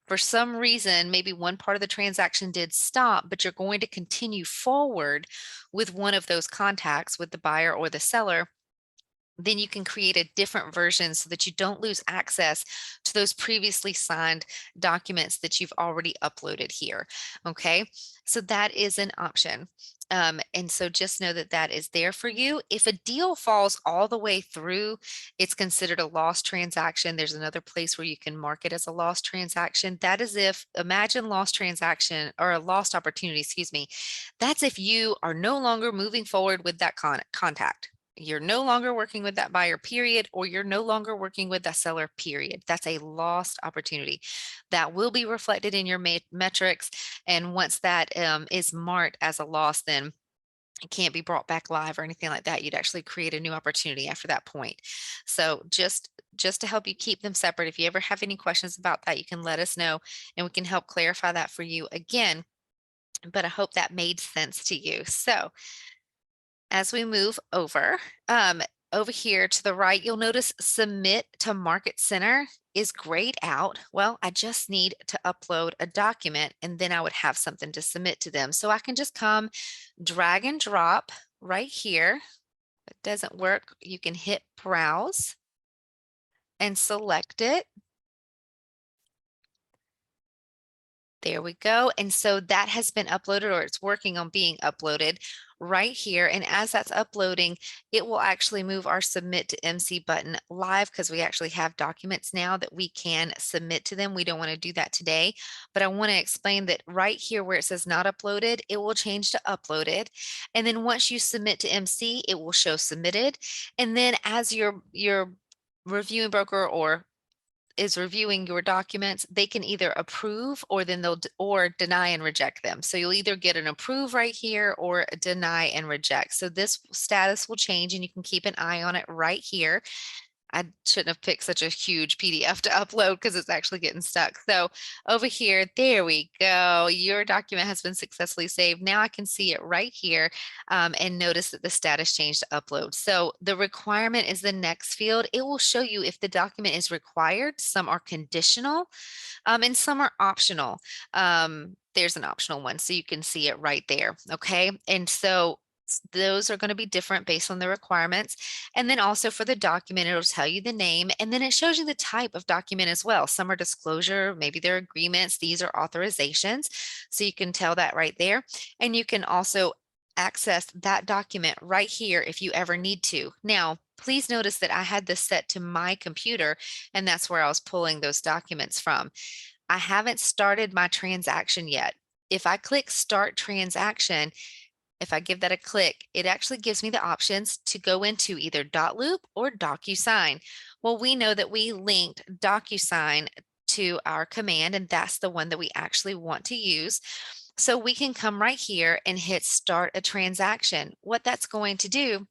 for some reason, maybe one part of the transaction did stop, but you're going to continue forward with one of those contacts with the buyer or the seller. Then you can create a different version so that you don't lose access to those previously signed documents that you've already uploaded here. Okay, so that is an option. And so just know that that is there for you. If a deal falls all the way through, it's considered a lost transaction. There's another place where you can mark it as a lost transaction. That is if, imagine lost transaction or a lost opportunity, excuse me. That's if you are no longer moving forward with that contact. You're no longer working with that buyer, period, or you're no longer working with that seller, period. That's a lost opportunity. That will be reflected in your metrics. And once that is marked as a loss, then it can't be brought back live or anything like that. You'd actually create a new opportunity after that point. So just to help you keep them separate, if you ever have any questions about that, you can let us know and we can help clarify that for you again. But I hope that made sense to you. So as we move over here to the right, you'll notice submit to market center is grayed out. Well, I just need to upload a document and then I would have something to submit to them. So I can just come drag and drop right here. If it doesn't work, you can hit browse and select it. There we go. And so that has been uploaded, or it's working on being uploaded right here. And as that's uploading, it will actually move our submit to MC button live because we actually have documents now that we can submit to them. We don't want to do that today, but I want to explain that right here where it says not uploaded, it will change to uploaded. And then once you submit to MC, it will show submitted. And then as your reviewing broker or is reviewing your documents, they can either approve or then they'll or deny and reject them. So you'll either get an approve right here or a deny and reject. So this status will change and you can keep an eye on it right here. I shouldn't have picked such a huge PDF to upload because it's actually getting stuck. So over here, there we go. Your document has been successfully saved. Now I can see it right here and notice that the status changed to upload. So the requirement is the next field. It will show you if the document is required. Some are conditional and some are optional. There's an optional one, so you can see it right there. Okay, and so those are going to be different based on the requirements. And then also for the document, it'll tell you the name and then it shows you the type of document as well. Some are disclosure, maybe they're agreements, these are authorizations. So you can tell that right there. And you can also access that document right here if you ever need to. Now, please notice that I had this set to my computer and that's where I was pulling those documents from. I haven't started my transaction yet. If I click start transaction, if I give that a click, it actually gives me the options to go into either Dotloop or DocuSign. Well, we know that we linked DocuSign to our command, and that's the one that we actually want to use. So we can come right here and hit start a transaction. What that's going to do,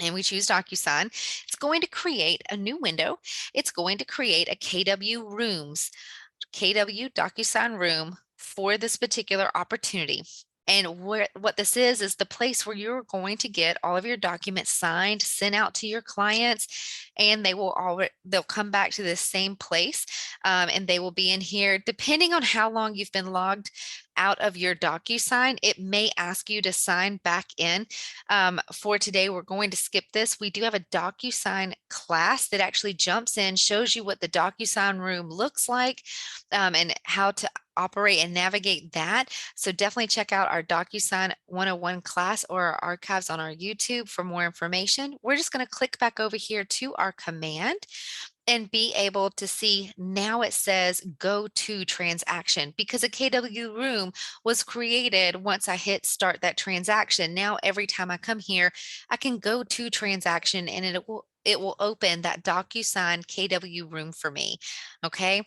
and we choose DocuSign, it's going to create a new window. It's going to create a KW DocuSign room for this particular opportunity. And what this is the place where you're going to get all of your documents signed, sent out to your clients, and they'll come back to this same place, and they will be in here. Depending on how long you've been logged out of your DocuSign, it may ask you to sign back in. For today, we're going to skip this. We do have a DocuSign class that actually jumps in, shows you what the DocuSign room looks like, and how to operate and navigate that. So definitely check out our DocuSign 101 class or our archives on our YouTube for more information. We're just going to click back over here to our command and be able to see now it says go to transaction, because a KW room was created once I hit start that transaction. Now every time I come here, I can go to transaction and it will open that DocuSign KW room for me. Okay.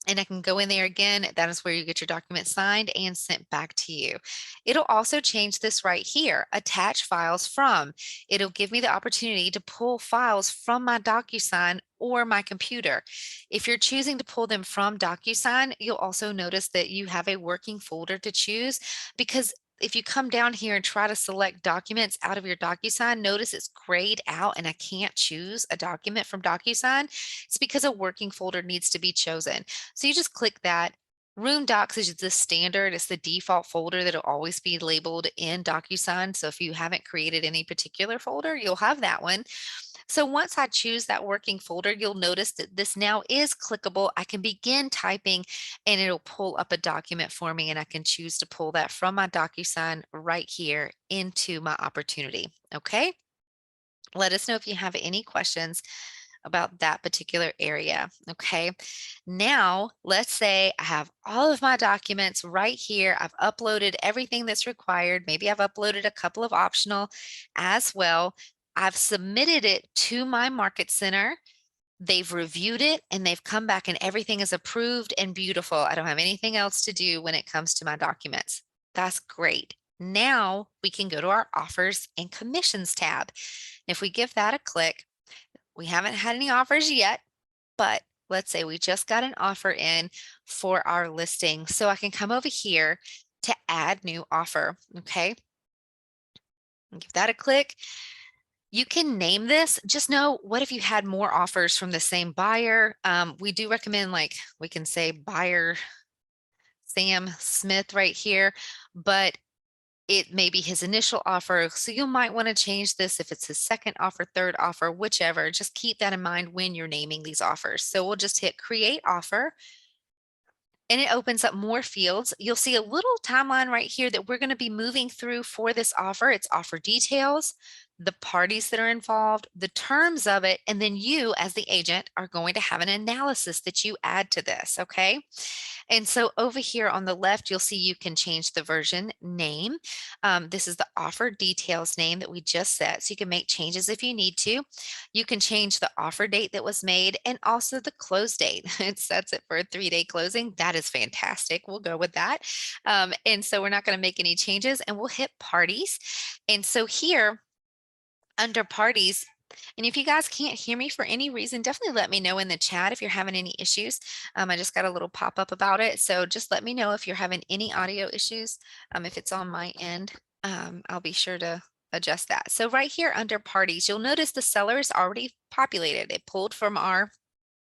And I can go in there again. That is where you get your document signed and sent back to you. It'll also change this right here, attach files from. It'll give me the opportunity to pull files from my DocuSign or my computer. If you're choosing to pull them from DocuSign, you'll also notice that you have a working folder to choose, because if you come down here and try to select documents out of your DocuSign, notice it's grayed out and I can't choose a document from DocuSign. It's because a working folder needs to be chosen. So you just click that. Room Docs is the standard. It's the default folder that'll always be labeled in DocuSign. So if you haven't created any particular folder, you'll have that one. So once I choose that working folder, you'll notice that this now is clickable. I can begin typing and it'll pull up a document for me, and I can choose to pull that from my DocuSign right here into my opportunity. Okay. Let us know if you have any questions about that particular area. Okay. Now, let's say I have all of my documents right here. I've uploaded everything that's required. Maybe I've uploaded a couple of optional as well. I've submitted it to my market center. They've reviewed it and they've come back and everything is approved and beautiful. I don't have anything else to do when it comes to my documents. That's great. Now we can go to our offers and commissions tab. If we give that a click, we haven't had any offers yet, but let's say we just got an offer in for our listing. So I can come over here to add new offer. Okay. Give that a click. You can name this. Just know, what if you had more offers from the same buyer? We do recommend, like, we can say buyer Sam Smith right here, but it may be his initial offer. So you might want to change this if it's his second offer, third offer, whichever. Just keep that in mind when you're naming these offers. So we'll just hit create offer. And it opens up more fields. You'll see a little timeline right here that we're going to be moving through for this offer. It's offer details, the parties that are involved, the terms of it, and then you as the agent are going to have an analysis that you add to this, okay? And so over here on the left, you'll see you can change the version name. This is the offer details name that we just set, so you can make changes if you need to. You can change the offer date that was made and also the close date. It sets it for a 3-day closing. That is fantastic. We'll go with that. And so we're not going to make any changes, and we'll hit parties. And so here under parties, and if you guys can't hear me for any reason, definitely let me know in the chat if you're having any issues. I just got a little pop-up about it. So just let me know if you're having any audio issues. If it's on my end, I'll be sure to adjust that. So right here under parties, you'll notice the seller is already populated. It pulled from our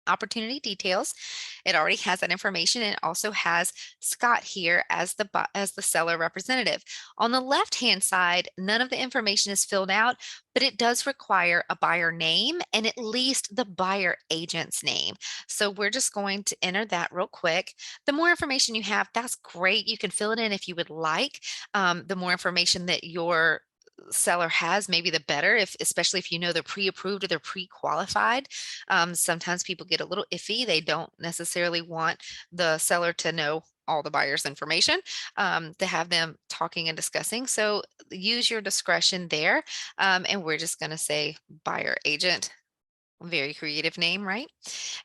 opportunity details. It already has that information, and it also has Scott here as the seller representative. On the left-hand side, none of the information is filled out, but it does require a buyer name and at least the buyer agent's name. So we're just going to enter that real quick. The more information you have, that's great. You can fill it in if you would like. The more information that your seller has, maybe the better, if especially if you know they're pre-approved or they're pre-qualified. Sometimes people get a little iffy. They don't necessarily want the seller to know all the buyer's information, to have them talking and discussing. So use your discretion there. And we're just going to say buyer agent. Very creative name, right?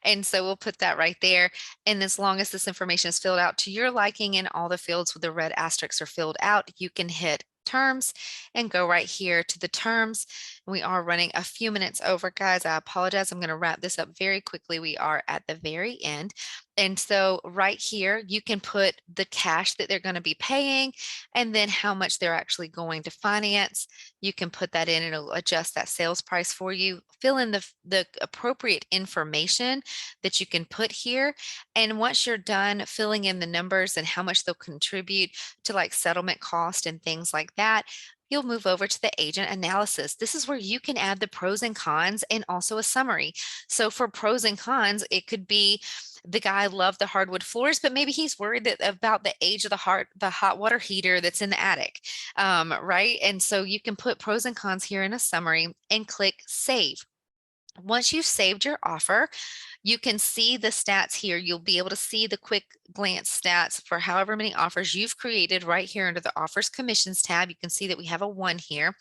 And so we'll put that right there. And as long as this information is filled out to your liking and all the fields with the red asterisks are filled out, you can hit terms and go right here to the terms. We are running a few minutes over, guys. I apologize. I'm going to wrap this up very quickly. We are at the very end. And so right here, you can put the cash that they're going to be paying and then how much they're actually going to finance. You can put that in and it'll adjust that sales price for you. Fill in the appropriate information that you can put here. And once you're done filling in the numbers and how much they'll contribute to like settlement cost and things like that, you'll move over to the agent analysis. This is where you can add the pros and cons and also a summary. So for pros and cons, it could be the guy loved the hardwood floors, but maybe he's worried about the age of the hot water heater that's in the attic, right? And so you can put pros and cons here in a summary and click save. Once you've saved your offer, you can see the stats here. You'll be able to see the quick glance stats for however many offers you've created right here under the offers commissions tab. You can see that we have a 1 here.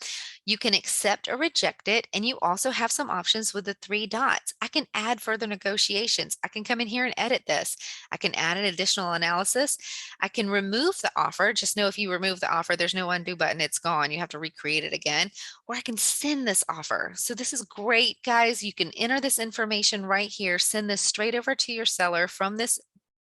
You can accept or reject it. And you also have some options with the 3 dots. I can add further negotiations. I can come in here and edit this. I can add an additional analysis. I can remove the offer. Just know if you remove the offer, there's no undo button. It's gone. You have to recreate it again. Or I can send this offer. So this is great, guys. You can enter this information right here, send this straight over to your seller from this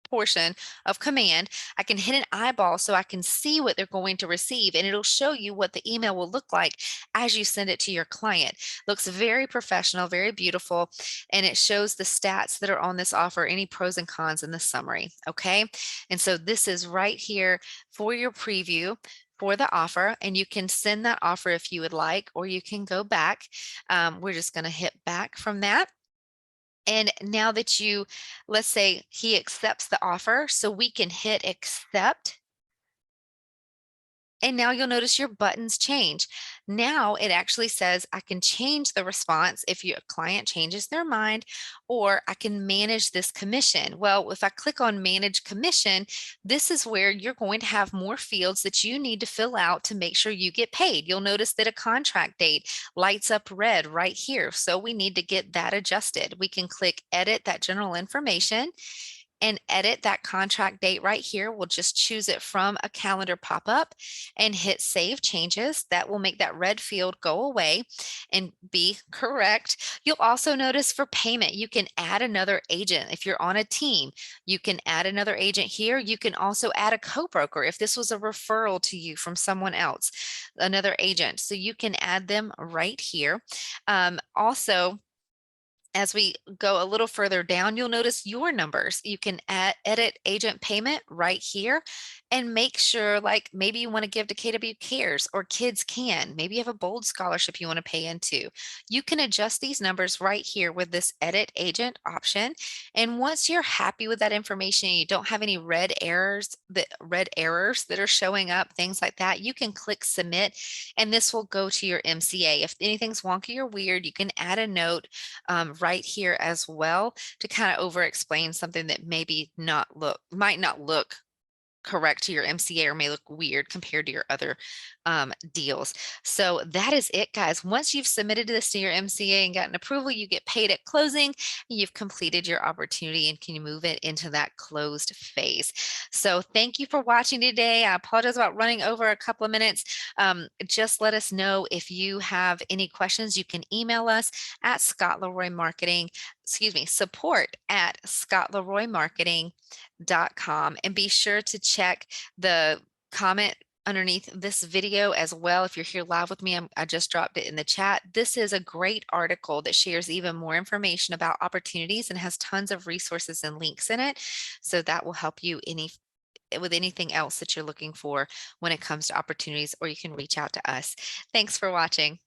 portion of command. I can hit an eyeball so I can see what they're going to receive, and it'll show you what the email will look like as you send it to your client. Looks very professional, very beautiful, and it shows the stats that are on this offer, any pros and cons in the summary. Okay, and so this is right here for your preview for the offer, and you can send that offer if you would like, or you can go back. We're just going to hit back from that. And now that let's say he accepts the offer, so we can hit accept. And now you'll notice your buttons change. Now it actually says I can change the response if your client changes their mind, or I can manage this commission. Well, if I click on manage commission, this is where you're going to have more fields that you need to fill out to make sure you get paid. You'll notice that a contract date lights up red right here. So we need to get that adjusted. We can click edit that general information and edit that contract date right here. We'll just choose it from a calendar pop-up and hit save changes. That will make that red field go away and be correct. You'll also notice for payment, you can add another agent. If you're on a team, you can add another agent here. You can also add a co-broker if this was a referral to you from someone else, another agent. So you can add them right here. Also, as we go a little further down, you'll notice your numbers. You can edit agent payment right here and make sure, like maybe you want to give to KW Cares or Kids Can. Maybe you have a bold scholarship you want to pay into. You can adjust these numbers right here with this edit agent option. And once you're happy with that information, you don't have any red errors that are showing up, things like that, you can click submit and this will go to your MCA. If anything's wonky or weird, you can add a note right here as well to kind of over explain something that might not look correct to your MCA or may look weird compared to your other deals. So that is it, guys. Once you've submitted this to your MCA and gotten approval, you get paid at closing. You've completed your opportunity and can move it into that closed phase. So thank you for watching today. I apologize about running over a couple of minutes. Just let us know if you have any questions. You can email us at support at scottleroymarketing.com, and be sure to check the comment underneath this video as well. If you're here live with me, I just dropped it in the chat. This is a great article that shares even more information about opportunities and has tons of resources and links in it. So that will help you with anything else that you're looking for when it comes to opportunities, or you can reach out to us. Thanks for watching.